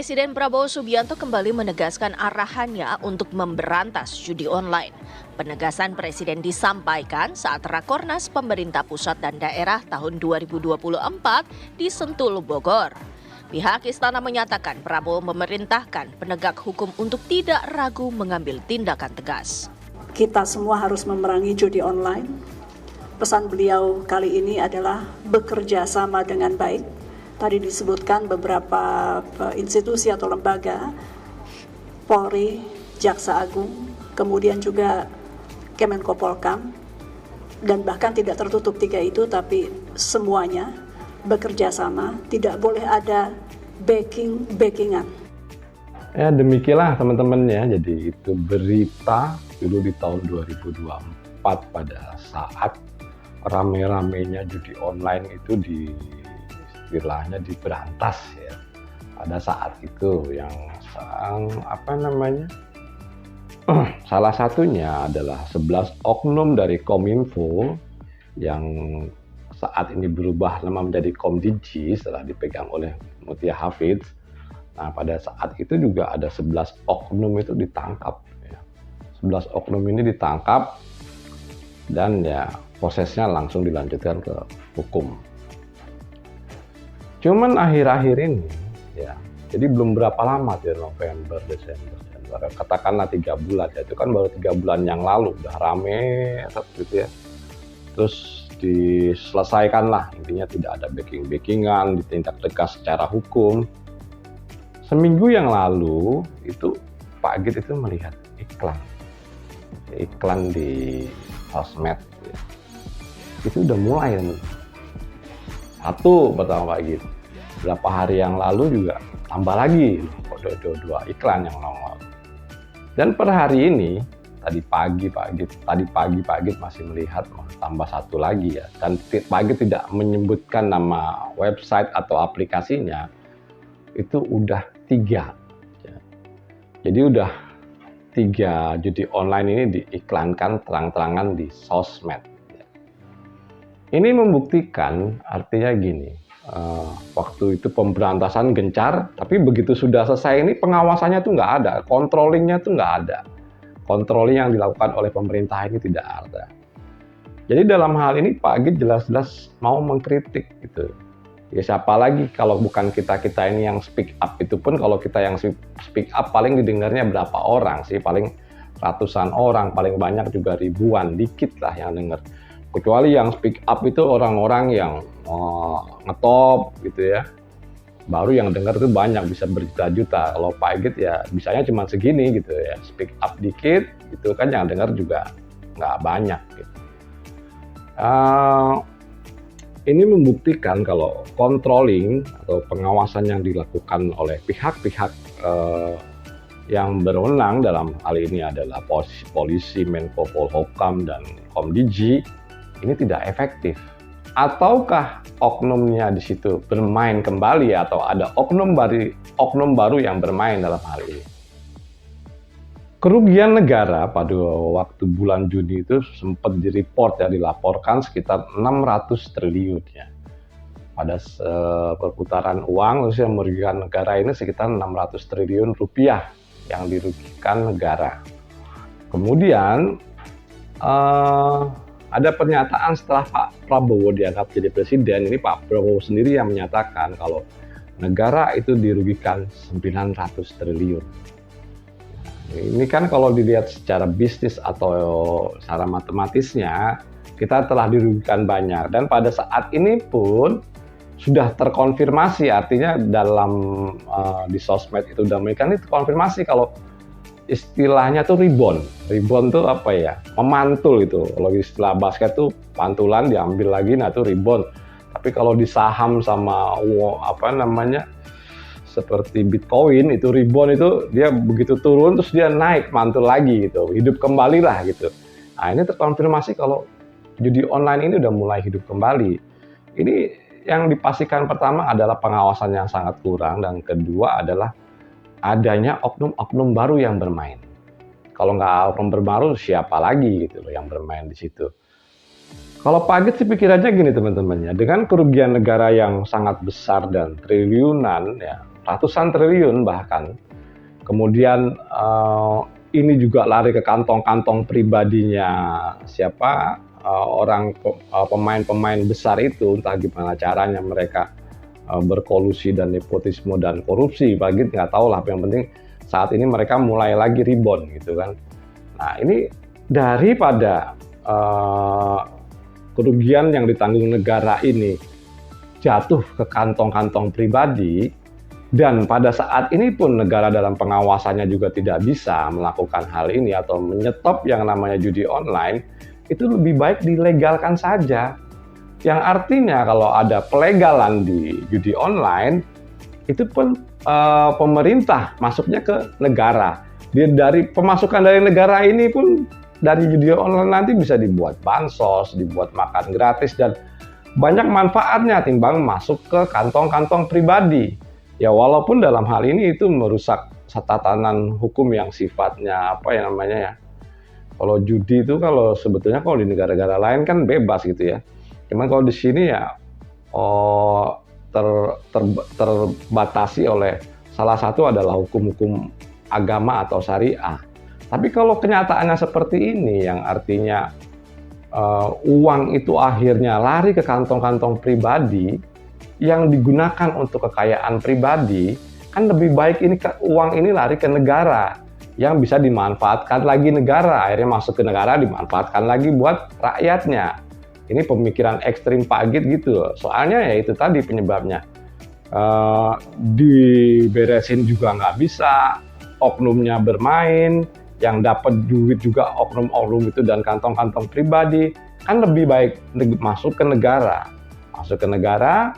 Presiden Prabowo Subianto kembali menegaskan arahannya untuk memberantas judi online. Penegasan Presiden disampaikan saat Rakornas pemerintah pusat dan daerah tahun 2024 di Sentul, Bogor. Pihak istana menyatakan Prabowo memerintahkan penegak hukum untuk tidak ragu mengambil tindakan tegas. Kita semua harus memerangi judi online. Pesan beliau kali ini adalah bekerja sama dengan baik. Tadi disebutkan beberapa institusi atau lembaga, Polri, Jaksa Agung, kemudian juga Kemenko Polkam, dan bahkan tidak tertutup tiga itu, tapi semuanya bekerja sama, tidak boleh ada backingan. Ya demikianlah teman-teman ya, jadi itu berita dulu di tahun 2024 pada saat rame-ramenya judi online itu istilahnya diberantas ya. Pada saat itu yang salah satunya adalah 11 oknum dari Kominfo yang saat ini berubah nama menjadi Komdigi setelah dipegang oleh Mutia Hafidz. Nah pada saat itu juga ada 11 oknum itu ditangkap ya. 11 oknum ini ditangkap dan ya prosesnya langsung dilanjutkan ke hukum. Cuman akhir-akhir ini ya, jadi belum berapa lama ya, November, Desember, katakanlah 3 bulan ya, itu kan baru 3 bulan yang lalu udah rame gitu ya. Terus diselesaikanlah, intinya tidak ada backingan, ditindak tegas secara hukum. Seminggu yang lalu itu Pak Agit itu melihat iklan di sosmed ya. Itu udah mulai satu pertama Pak Agit. Berapa hari yang lalu juga tambah lagi dua iklan yang nongol. Dan per hari ini tadi pagi Pak Agit masih melihat tambah satu lagi ya. Dan Pak Agit tidak menyebutkan nama website atau aplikasinya. Itu udah 3 ya. Jadi udah 3 judi online ini diiklankan terang-terangan di sosmed ya. Ini membuktikan artinya gini, waktu itu pemberantasan gencar, tapi begitu sudah selesai ini pengawasannya tuh nggak ada, controllingnya tuh nggak ada. Controlling yang dilakukan oleh pemerintah ini tidak ada. Jadi dalam hal ini Pak Agit jelas-jelas mau mengkritik gitu. Ya siapa lagi kalau bukan kita-kita ini yang speak up, itu pun kalau kita yang speak up paling didengarnya berapa orang sih, paling ratusan orang, paling banyak juga ribuan, dikit lah yang dengar. Kecuali yang speak up itu orang-orang yang ngetop gitu ya, baru yang dengar itu banyak, bisa berjuta-juta. Kalau Pak Agit ya bisanya cuma segini gitu ya, speak up dikit gitu kan, yang dengar juga nggak banyak gitu. Ini membuktikan kalau controlling atau pengawasan yang dilakukan oleh pihak-pihak yang berwenang dalam hal ini adalah polisi, Menko Polhukam, dan Komdigi ini tidak efektif. Ataukah oknumnya di situ bermain kembali atau ada oknum baru yang bermain dalam hal ini? Kerugian negara pada waktu bulan Juni itu sempat dilaporkan sekitar 600 triliun ya. Pada perputaran uang yang merugikan negara ini sekitar 600 triliun rupiah yang dirugikan negara. Kemudian ada pernyataan setelah Pak Prabowo dianggap jadi presiden, ini Pak Prabowo sendiri yang menyatakan kalau negara itu dirugikan 900 triliun. Ini kan kalau dilihat secara bisnis atau secara matematisnya, kita telah dirugikan banyak. Dan pada saat ini pun sudah terkonfirmasi, artinya dalam di sosmed itu sudah mereka ini terkonfirmasi kalau istilahnya tuh rebound tuh apa ya, memantul itu. Kalau istilah basket tuh pantulan diambil lagi, nah tuh rebound. Tapi kalau di saham sama seperti Bitcoin itu rebound itu dia begitu turun terus dia naik mantul lagi gitu, hidup kembali lah gitu. Nah ini terkonfirmasi kalau judi online ini udah mulai hidup kembali. Ini yang dipastikan pertama adalah pengawasan yang sangat kurang, dan kedua adalah adanya oknum-oknum baru yang bermain. Kalau nggak oknum baru, siapa lagi gitu loh yang bermain di situ. Kalau Pak Agit sih pikirannya gini teman-teman ya, dengan kerugian negara yang sangat besar dan triliunan ya, ratusan triliun bahkan. Kemudian ini juga lari ke kantong-kantong pribadinya siapa pemain-pemain besar itu, entah gimana caranya mereka berkolusi dan nepotisme dan korupsi, bagi nggak tahu lah. Yang penting saat ini mereka mulai lagi rebound gitu kan. Nah ini daripada kerugian yang ditanggung negara ini jatuh ke kantong-kantong pribadi, dan pada saat ini pun negara dalam pengawasannya juga tidak bisa melakukan hal ini atau menyetop yang namanya judi online, itu lebih baik dilegalkan saja. Yang artinya kalau ada pelegalan di judi online, itu pun pemerintah masuknya ke negara. Dari pemasukan dari negara ini pun dari judi online nanti bisa dibuat bansos, dibuat makan gratis, dan banyak manfaatnya timbang masuk ke kantong-kantong pribadi. Ya walaupun dalam hal ini itu merusak tatanan hukum yang sifatnya kalau judi itu kalau sebetulnya kalau di negara-negara lain kan bebas gitu ya. Cuman kalau di sini ya terbatasi oleh salah satu adalah hukum-hukum agama atau syariah. Tapi kalau kenyataannya seperti ini yang artinya uang itu akhirnya lari ke kantong-kantong pribadi yang digunakan untuk kekayaan pribadi, kan lebih baik uang ini lari ke negara yang bisa dimanfaatkan lagi negara, akhirnya masuk ke negara dimanfaatkan lagi buat rakyatnya. Ini pemikiran ekstrim Pak Git gitu. Soalnya ya itu tadi penyebabnya. Diberesin juga nggak bisa, oknumnya bermain, yang dapat duit juga oknum-oknum itu dan kantong-kantong pribadi, kan lebih baik masuk ke negara. Masuk ke negara,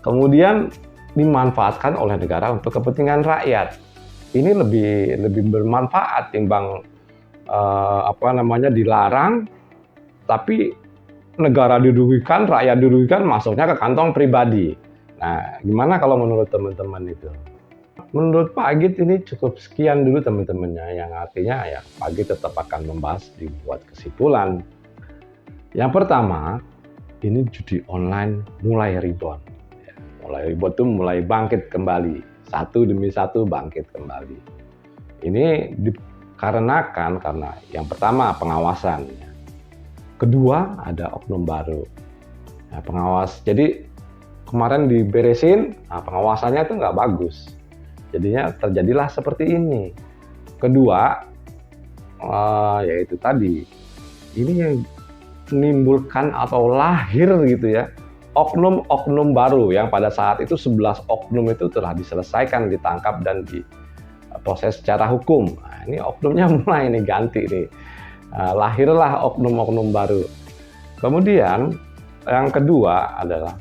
kemudian dimanfaatkan oleh negara untuk kepentingan rakyat. Ini lebih bermanfaat timbang dilarang, tapi negara dirugikan, rakyat dirugikan, masuknya ke kantong pribadi. Nah, gimana kalau menurut teman-teman itu? Menurut Pak Git ini cukup sekian dulu teman-temannya, yang artinya ya Pak Git tetap akan membahas, dibuat kesimpulan. Yang pertama, ini judi online mulai rebound. Mulai rebound itu mulai bangkit kembali. Satu demi satu bangkit kembali. Ini dikarenakan karena yang pertama pengawasan. Kedua ada oknum baru. Nah, pengawas. Jadi kemarin diberesin, pengawasannya itu nggak bagus. Jadinya terjadilah seperti ini. Kedua, yaitu tadi, ini yang menimbulkan atau lahir gitu ya, oknum-oknum baru yang pada saat itu 11 oknum itu telah diselesaikan, ditangkap dan diproses secara hukum. Nah, ini oknumnya mulai nih ganti nih. Lahirlah oknum-oknum baru. Kemudian yang kedua adalah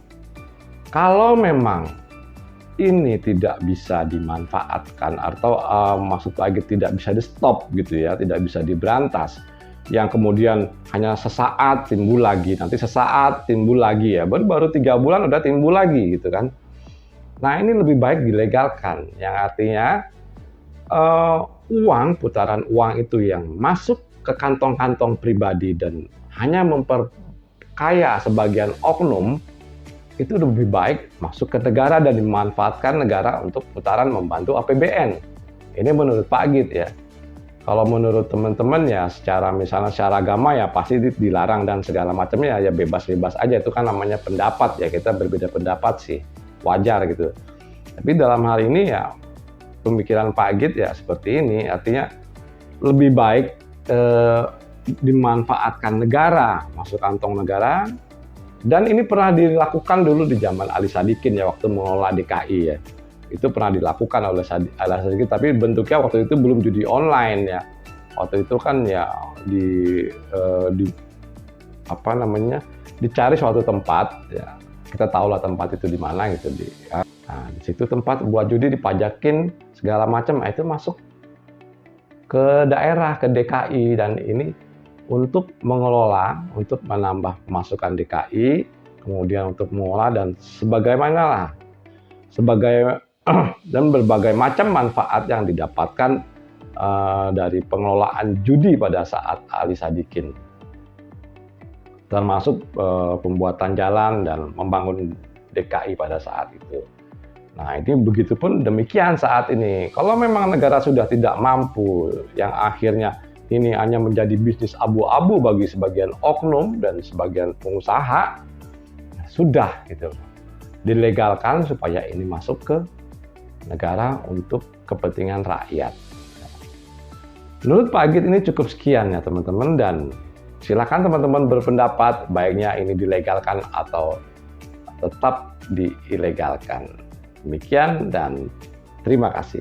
kalau memang ini tidak bisa dimanfaatkan atau maksud lagi tidak bisa di stop gitu ya, tidak bisa diberantas, yang kemudian hanya sesaat timbul lagi, nanti sesaat timbul lagi ya, baru 3 bulan udah timbul lagi gitu kan. Nah ini lebih baik dilegalkan, yang artinya putaran uang itu yang masuk ke kantong-kantong pribadi dan hanya memperkaya sebagian oknum, itu lebih baik masuk ke negara dan dimanfaatkan negara untuk putaran membantu APBN. Ini menurut Pak Git ya. Kalau menurut teman-teman ya secara agama ya pasti dilarang dan segala macamnya ya bebas-bebas aja, itu kan namanya pendapat ya, kita berbeda pendapat sih, wajar gitu. Tapi dalam hal ini ya pemikiran Pak Git ya seperti ini, artinya lebih baik dimanfaatkan negara, masuk kantong negara. Dan ini pernah dilakukan dulu di zaman Ali Sadikin ya, waktu mengelola DKI ya. Itu pernah dilakukan oleh Ali Sadikin, tapi bentuknya waktu itu belum judi online ya. Waktu itu kan ya dicari suatu tempat ya. Kita tahulah tempat itu di mana gitu nah, di situ tempat buat judi dipajakin segala macam, itu masuk ke daerah, ke DKI, dan ini untuk mengelola, untuk menambah pemasukan DKI, kemudian untuk mengelola dan dan berbagai macam manfaat yang didapatkan dari pengelolaan judi pada saat Ali Sadikin, termasuk pembuatan jalan dan membangun DKI pada saat itu. Nah, ini begitupun demikian saat ini. Kalau memang negara sudah tidak mampu, yang akhirnya ini hanya menjadi bisnis abu-abu bagi sebagian oknum dan sebagian pengusaha, sudah gitu, dilegalkan supaya ini masuk ke negara untuk kepentingan rakyat. Menurut Pak Agit ini cukup sekian ya teman-teman, dan silakan teman-teman berpendapat baiknya ini dilegalkan atau tetap diilegalkan. Demikian dan terima kasih.